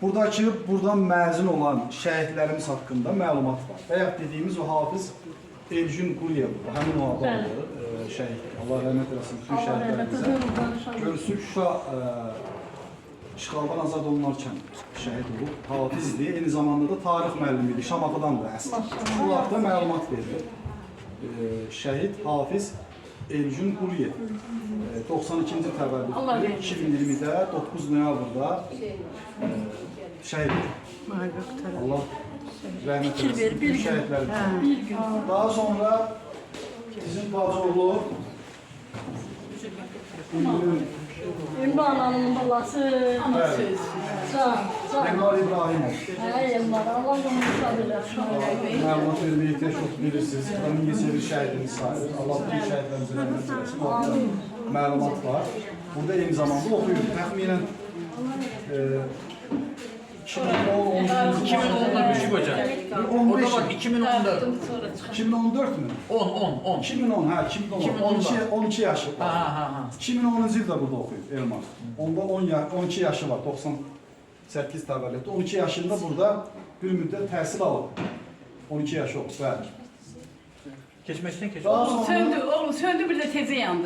buradan məzun olan şəhidlərimiz haqqında məlumat var. Bayaq dediyimiz o Hafiz Elcün Quliyev, həmin o adamdır, şəhid. Allah rəhmət eləsin bütün şəhidlərimizə. Görürsün, Şuşa işğaldan azad olunarkən şəhid olub, Hafizdir. Eyni zamanda da tarix müəllimidir, Şamaxıdandır əsl. Bu haqda məlumat verir. Şəhid Hafiz Elcün Quliyev. 92-ci təvəllüdlü 2020-də 9 noyabrda şəhid olub. Allah rəhmət eləsin bütün şəhidlərimizə. Daha sonra bizim bacıoğlu İmran Hanım'ın balası. Elmar İbrahimov. Elmar, Allah onu müsaade Məlumat verməyə ehtiyac yoxdur, bilirsiniz. Mingəçevir şəhidimiz sayılır. Allah bütün şəhidlərimizə rəhmət eləsin. Orada məlumat var. Burada eyni zamanda oxuyur. Təxminən 2010'da Müşük Hoca. 15 Orada bak 2014. 2014 mü? 10. 2010, hə, 2010. 12 yaşı var. Ha. 2010-cu ildə burada oxuyub Elmar. Onda 12 yaşı var, 98 təvəllüdlü. 12 yaşında burada bir müddət təhsil alıb. 12 yaşı olub, bəli. Geçmekten Daha geçmek. sonra Oğlum söndü bir de tezi yandı.